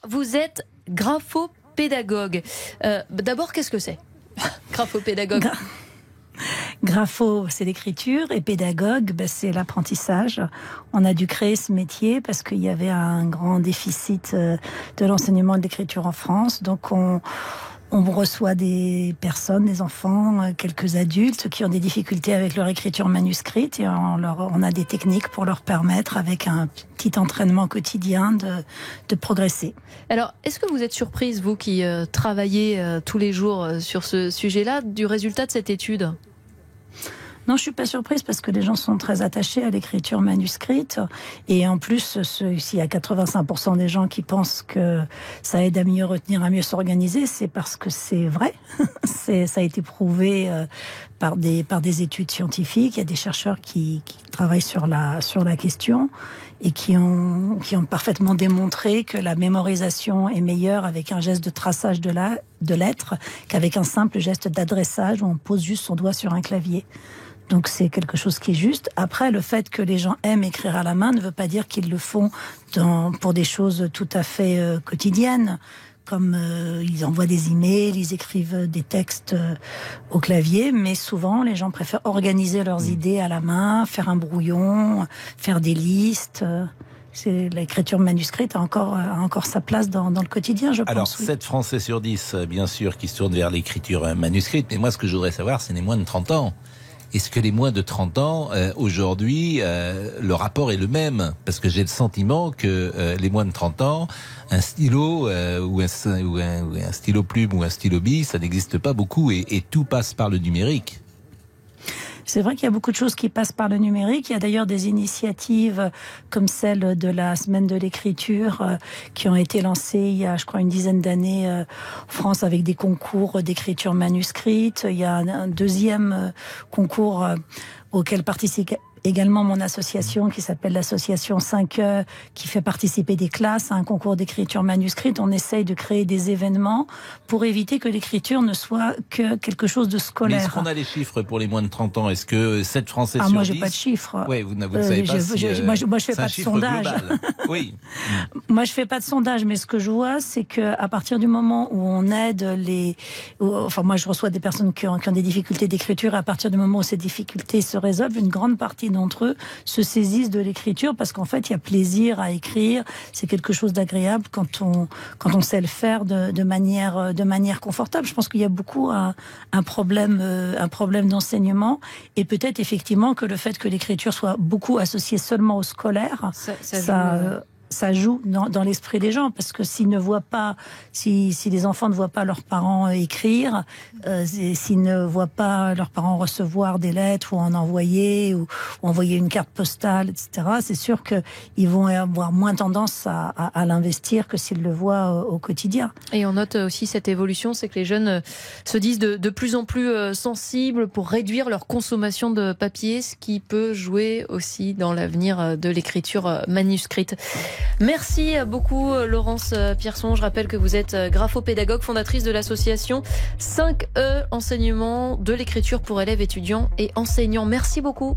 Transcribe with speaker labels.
Speaker 1: vous êtes graphopédagogue. D'abord, qu'est-ce que c'est? Graphopédagogue.
Speaker 2: Grapho, c'est l'écriture, et pédagogue, c'est l'apprentissage. On a dû créer ce métier parce qu'il y avait un grand déficit de l'enseignement de l'écriture en France. Donc on reçoit des personnes, des enfants, quelques adultes qui ont des difficultés avec leur écriture manuscrite, et on a des techniques pour leur permettre, avec un petit entraînement quotidien, de progresser.
Speaker 1: Alors, est-ce que vous êtes surprise, vous qui travaillez tous les jours sur ce sujet-là, du résultat de cette étude ?
Speaker 2: Non, je suis pas surprise parce que les gens sont très attachés à l'écriture manuscrite, et en plus, s'il y a 85% des gens qui pensent que ça aide à mieux retenir, à mieux s'organiser, c'est parce que c'est vrai. Ça a été prouvé par des études scientifiques. Il y a des chercheurs qui travaillent sur la question et qui ont parfaitement démontré que la mémorisation est meilleure avec un geste de traçage de lettres qu'avec un simple geste d'adressage où on pose juste son doigt sur un clavier. Donc c'est quelque chose qui est juste. Après, le fait que les gens aiment écrire à la main ne veut pas dire qu'ils le font pour des choses tout à fait quotidiennes, comme ils envoient des emails, ils écrivent des textes au clavier, mais souvent les gens préfèrent organiser leurs idées à la main, faire un brouillon, faire des listes. L'écriture manuscrite a encore sa place dans le quotidien, je pense.
Speaker 3: Alors, 7 Français sur 10, bien sûr, qui se tournent vers l'écriture manuscrite. Mais moi, ce que je voudrais savoir, c'est les moins de 30 ans. Est-ce que les moins de 30 ans, aujourd'hui, le rapport est le même? Parce que j'ai le sentiment que les moins de 30 ans, un stylo ou un stylo plume ou un stylo bille, ça n'existe pas beaucoup, et tout passe par le numérique.
Speaker 2: C'est vrai qu'il y a beaucoup de choses qui passent par le numérique. Il y a d'ailleurs des initiatives comme celle de la Semaine de l'écriture qui ont été lancées il y a, je crois, une dizaine d'années en France, avec des concours d'écriture manuscrite. Il y a un deuxième concours auquel participe également mon association, qui s'appelle l'association 5E, qui fait participer des classes à un concours d'écriture manuscrite. On essaye de créer des événements pour éviter que l'écriture ne soit que quelque chose de scolaire.
Speaker 3: Mais est-ce qu'on a les chiffres pour les moins de 30 ans? Est-ce que 7 Français sur 10...
Speaker 2: moi, j'ai pas de chiffres.
Speaker 3: Oui, vous ne savez pas
Speaker 2: moi, je fais pas de sondage.
Speaker 3: Oui.
Speaker 2: Moi, je fais pas de sondage, mais ce que je vois, c'est que à partir du moment où on aide moi, je reçois des personnes qui ont des difficultés d'écriture, et à partir du moment où ces difficultés se résolvent, une grande partie d'entre eux se saisissent de l'écriture, parce qu'en fait, il y a plaisir à écrire. C'est quelque chose d'agréable quand on sait le faire de manière confortable. Je pense qu'il y a beaucoup un problème d'enseignement, et peut-être effectivement que le fait que l'écriture soit beaucoup associée seulement au scolaire, ça joue dans l'esprit des gens, parce que s'ils ne voient pas, si les enfants ne voient pas leurs parents écrire, s'ils ne voient pas leurs parents recevoir des lettres ou en envoyer, ou envoyer une carte postale, etc., c'est sûr qu'ils vont avoir moins tendance à l'investir que s'ils le voient au quotidien.
Speaker 1: Et on note aussi cette évolution, c'est que les jeunes se disent de plus en plus sensibles pour réduire leur consommation de papier, ce qui peut jouer aussi dans l'avenir de l'écriture manuscrite. Merci beaucoup Laurence Pierson. Je rappelle que vous êtes graphopédagogue, fondatrice de l'association 5E, enseignement de l'écriture pour élèves, étudiants et enseignants. Merci beaucoup.